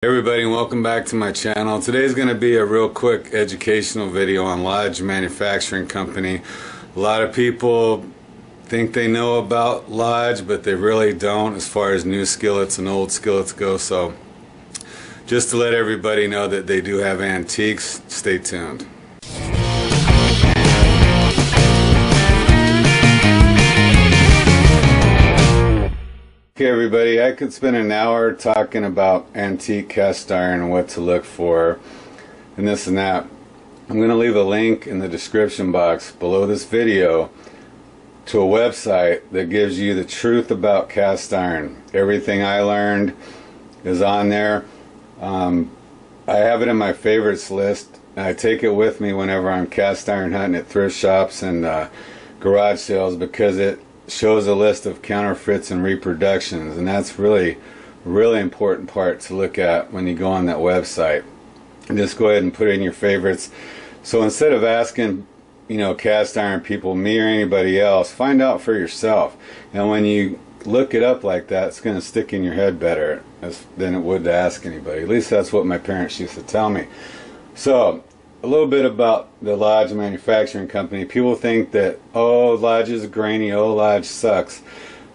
Hey everybody, and welcome back to my channel. Today's going to be a real quick educational video on Lodge Manufacturing Company. A lot of people think they know about Lodge, but they really don't as far as new skillets and old skillets go. So just to let everybody know that they do have antiques, stay tuned. Okay everybody, I could spend an hour talking about antique cast iron and what to look for and this and that. I'm going to leave a link in the description box below this video to a website that gives you the truth about cast iron. Everything I learned is on there. I have it in my favorites list. I take it with me whenever I'm cast iron hunting at thrift shops and garage sales because it shows a list of counterfeits and reproductions, and that's really important part to look at when you go on that website. And just go ahead and put in your favorites. So instead of asking, cast iron people, me or anybody else, find out for yourself. And when you look it up like that, it's going to stick in your head better than it would to ask anybody. At least that's what my parents used to tell me. So a little bit about the Lodge Manufacturing Company. People think that, oh, Lodge is grainy, oh, Lodge sucks.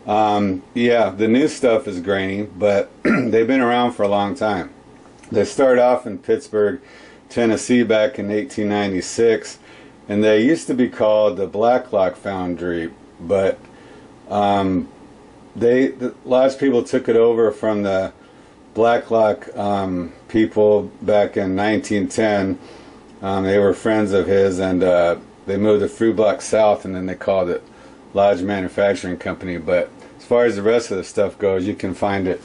Yeah, the new stuff is grainy, but they've been around for a long time. They started off in Pittsburgh, Tennessee back in 1896, and they used to be called the Blacklock Foundry, but the Lodge people took it over from the Blacklock people back in 1910. They were friends of his, and they moved the fruit block south, and then they called it Lodge Manufacturing Company. But as far as the rest of the stuff goes, you can find it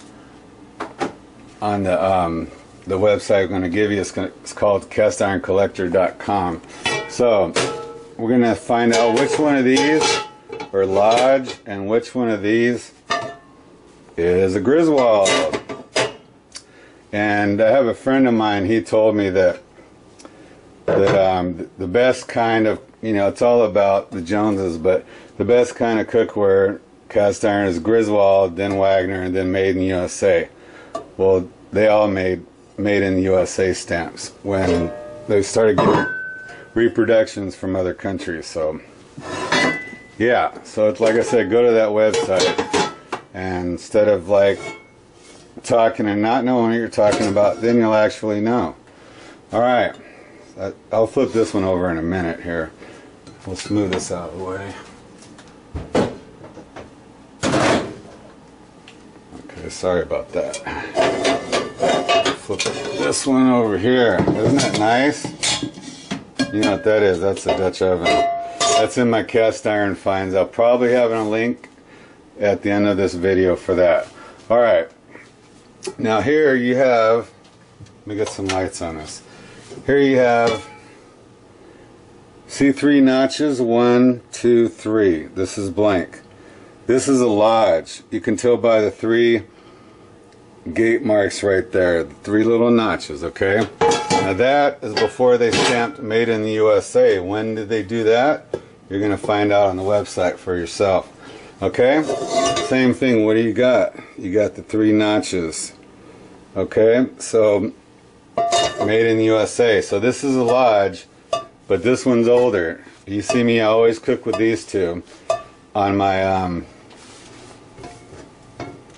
on the website I'm going to give you. It's called castironcollector.com. So we're going to find out which one of these are Lodge and which one of these is a Griswold. And I have a friend of mine, he told me that the best kind of, it's all about the Joneses, but the best kind of cookware cast iron is Griswold, then Wagner, and then Made in USA. Well, they all made in the USA stamps when they started getting reproductions from other countries. So yeah, so it's like I said, go to that website, and instead of like talking and not knowing what you're talking about, then you'll actually know. Alright, I'll flip this one over in a minute here. We'll smooth this out of the way. Okay, sorry about that. Flip this one over here. Isn't that nice? You know what that is? That's a Dutch oven. That's in my cast iron finds. I'll probably have a link at the end of this video for that. Alright. Now here you have, let me get some lights on this. Here you have, see 3 notches, 1, 2, 3. This is blank. This is a Lodge. You can tell by the 3 gate marks right there, the 3 little notches, okay? Now that is before they stamped Made in the USA. When did they do that? You're going to find out on the website for yourself. Okay? Same thing, what do you got? You got the 3 notches. Okay? So Made in the USA. So this is a Lodge, but this one's older. You see me, I always cook with these two on my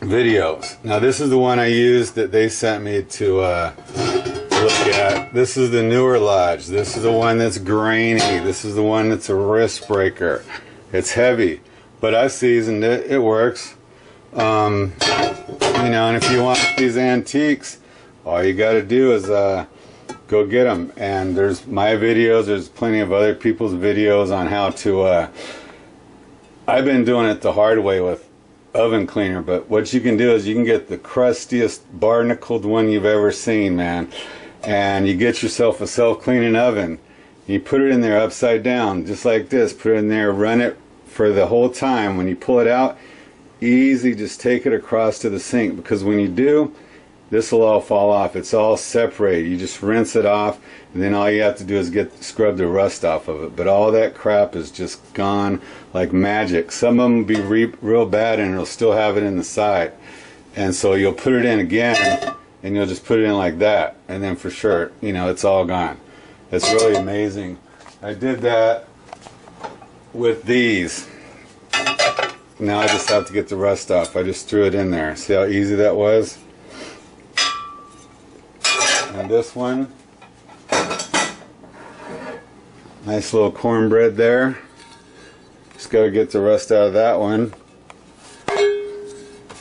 videos. Now this is the one I used that they sent me to look at. This is the newer Lodge. This is the one that's grainy. This is the one that's a wrist breaker. It's heavy, but I seasoned it. It works. And if you want these antiques, all you got to do is go get them. And there's my videos, there's plenty of other people's videos on how to I've been doing it the hard way with oven cleaner, but what you can do is you can get the crustiest barnacled one you've ever seen, man, and you get yourself a self-cleaning oven. You put it in there upside down just like this, put it in there, run it for the whole time. When you pull it out, easy, just take it across to the sink, because when you do, this will all fall off. It's all separated. You just rinse it off, and then all you have to do is scrub the rust off of it. But all that crap is just gone like magic. Some of them will be real bad, and it'll still have it in the side. And so you'll put it in again, and you'll just put it in like that, and then for sure, you know, it's all gone. It's really amazing. I did that with these. Now I just have to get the rust off. I just threw it in there. See how easy that was? And this one, nice little cornbread there. Just got to get the rust out of that one.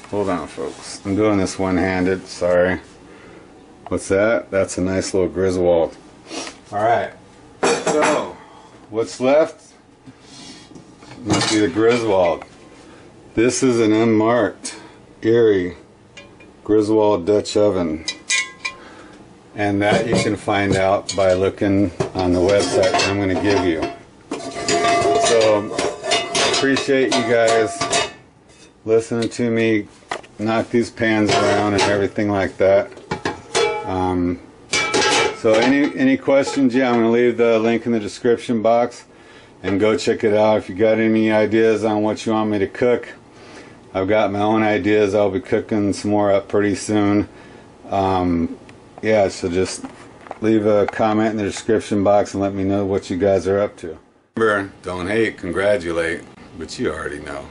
Hold on, folks. I'm doing this one-handed. Sorry. What's that? That's a nice little Griswold. Alright. So, what's left? Must be the Griswold. This is an unmarked Erie Griswold Dutch oven. And that you can find out by looking on the website that I'm going to give you. So, appreciate you guys listening to me knock these pans around and everything like that. So any questions, yeah, I'm going to leave the link in the description box and go check it out. If you got any ideas on what you want me to cook, I've got my own ideas. I'll be cooking some more up pretty soon. Yeah, so just leave a comment in the description box and let me know what you guys are up to. Remember, don't hate, congratulate, but you already know.